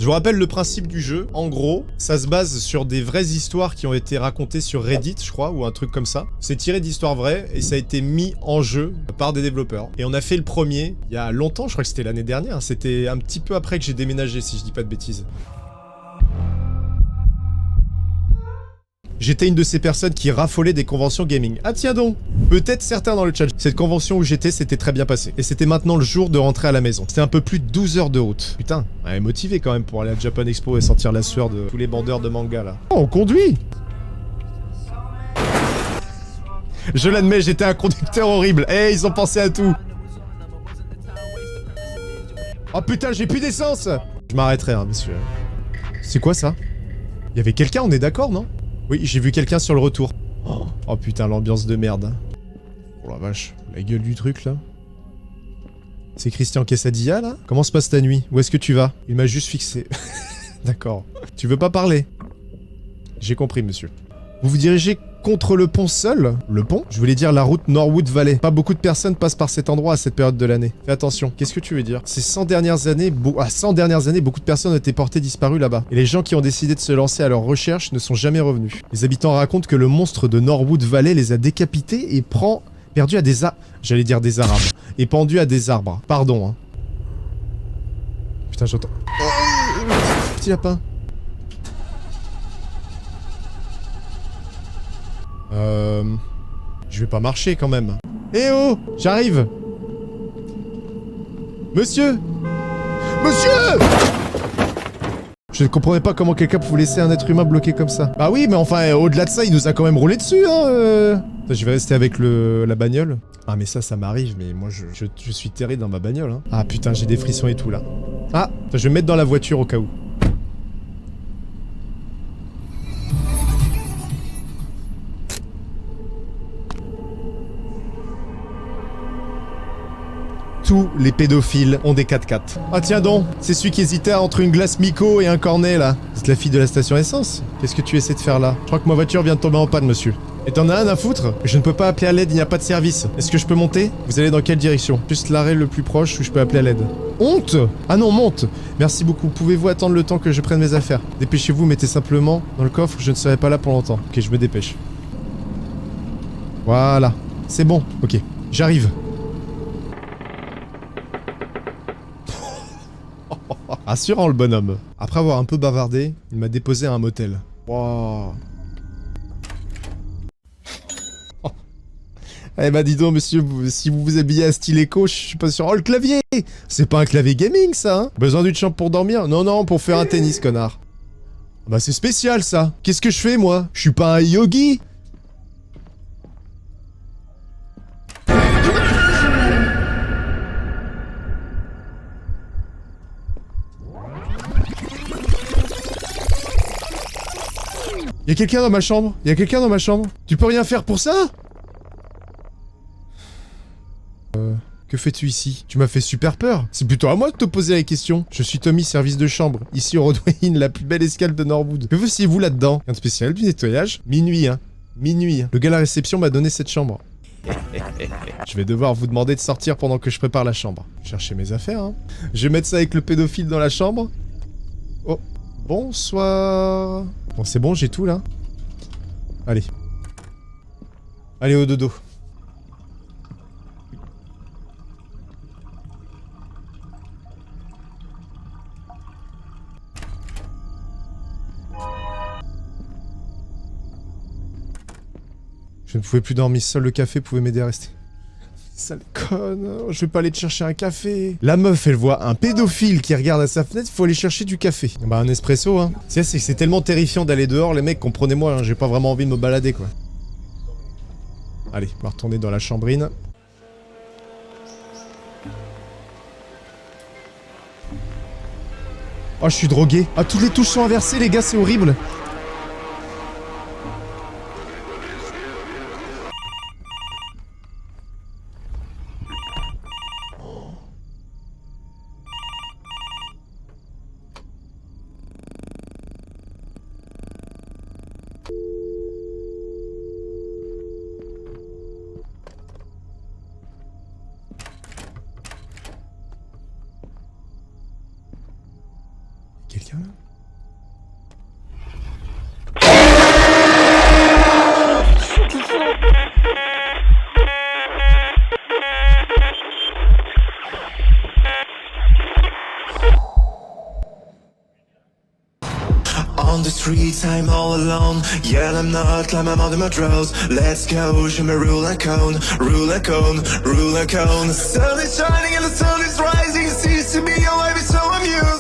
vous rappelle le principe du jeu. En gros, ça se base sur des vraies histoires qui ont été racontées sur Reddit, je crois, ou un truc comme ça. C'est tiré d'histoires vraies et ça a été mis en jeu par des développeurs. Et on a fait le premier il y a longtemps, je crois que c'était l'année dernière. C'était un petit peu après que j'ai déménagé, si je dis pas de bêtises. J'étais une de ces personnes qui raffolaient des conventions gaming. Ah tiens donc, peut-être certains dans le chat. Cette convention où j'étais, c'était très bien passé. Et c'était maintenant le jour de rentrer à la maison. C'était un peu plus de 12 heures de route. Putain, elle est motivée quand même pour aller à Japan Expo et sortir la sueur de tous les bandeurs de manga là. Oh, on conduit! Je l'admets, j'étais un conducteur horrible. Eh, ils ont pensé à tout. Oh putain, j'ai plus d'essence! Je m'arrêterai, hein, monsieur. C'est quoi ça? Il y avait quelqu'un, on est d'accord, non? Oui, j'ai vu quelqu'un sur le retour. Oh putain, l'ambiance de merde. Oh la vache, la gueule du truc là. C'est Christian Quesadilla là? Comment se passe ta nuit? Où est-ce que tu vas? Il m'a juste fixé. D'accord. Tu veux pas parler? J'ai compris, monsieur. Vous vous dirigez contre le pont seul? Le pont? Je voulais dire la route Norwood Valley. Pas beaucoup de personnes passent par cet endroit à cette période de l'année. Fais attention. Qu'est-ce que tu veux dire? Ces 100 dernières années, beaucoup de personnes ont été portées disparues là-bas. Et les gens qui ont décidé de se lancer à leur recherche ne sont jamais revenus. Les habitants racontent que le monstre de Norwood Valley les a décapités et perdu à des j'allais dire des arabes. Et pendu à des arbres. Pardon, hein. Putain, j'entends... Oh, petit lapin. Je vais pas marcher quand même. Eh oh! J'arrive! Monsieur! Monsieur! Je ne comprenais pas comment quelqu'un pouvait laisser un être humain bloqué comme ça. Bah oui, mais enfin, au-delà de ça, il nous a quand même roulé dessus, hein. Je vais rester avec la bagnole. Ah mais ça m'arrive, mais moi je suis terré dans ma bagnole, hein. Ah putain, j'ai des frissons et tout là. Ah! Je vais me mettre dans la voiture au cas où. Tous les pédophiles ont des 4x4. Ah tiens donc, c'est celui qui hésitait entre une glace Miko et un cornet là. C'est la fille de la station essence. Qu'est-ce que tu essaies de faire là? Je crois que ma voiture vient de tomber en panne, monsieur. Et t'en as un à foutre? Je ne peux pas appeler à l'aide, il n'y a pas de service. Est-ce que je peux monter? Vous allez dans quelle direction? Juste l'arrêt le plus proche où je peux appeler à l'aide. Honte! Ah non, monte! Merci beaucoup. Pouvez-vous attendre le temps que je prenne mes affaires? Dépêchez-vous, mettez simplement dans le coffre, je ne serai pas là pour longtemps. Ok, je me dépêche. Voilà. C'est bon. Ok, j'arrive. Rassurant le bonhomme. Après avoir un peu bavardé, il m'a déposé à un motel. Wow. Oh. Eh bah dis donc monsieur, si vous vous habillez à style éco, je suis pas sûr. Oh le clavier! C'est pas un clavier gaming ça, hein? Besoin d'une chambre pour dormir? Non non, pour faire un tennis, connard. Bah c'est spécial ça. Qu'est-ce que je fais moi? Je suis pas un yogi? Y'a quelqu'un dans ma chambre? Y'a quelqu'un dans ma chambre? Tu peux rien faire pour ça? Que fais-tu ici? Tu m'as fait super peur. C'est plutôt à moi de te poser la question. Je suis Tommy, service de chambre. Ici au Rodway, la plus belle escale de Norwood. Que faisiez-vous là-dedans? Un spécial du nettoyage? Minuit, hein. Minuit. Le gars à la réception m'a donné cette chambre. Je vais devoir vous demander de sortir pendant que je prépare la chambre. Chercher mes affaires, hein. Je vais mettre ça avec le pédophile dans la chambre. Oh. Bonsoir. Bon, c'est bon, j'ai tout là. Allez. Allez au dodo. Je ne pouvais plus dormir seul, le café pouvait m'aider à rester. Sale conne, je vais pas aller te chercher un café. La meuf, elle voit un pédophile qui regarde à sa fenêtre, il faut aller chercher du café. Bah un espresso, hein. C'est tellement terrifiant d'aller dehors, les mecs, comprenez-moi, hein, j'ai pas vraiment envie de me balader, quoi. Allez, on va retourner dans la chambrine. Oh, je suis drogué. Ah, toutes les touches sont inversées, les gars, c'est horrible. quelqu'un là? On the streets, I'm all alone. Yeah, I'm not like my mother, my drought. Let's go, show me rule and cone, rule and cone, rule and cone. The sun is shining and the sun is rising. It seems to me, oh, I'm so amused.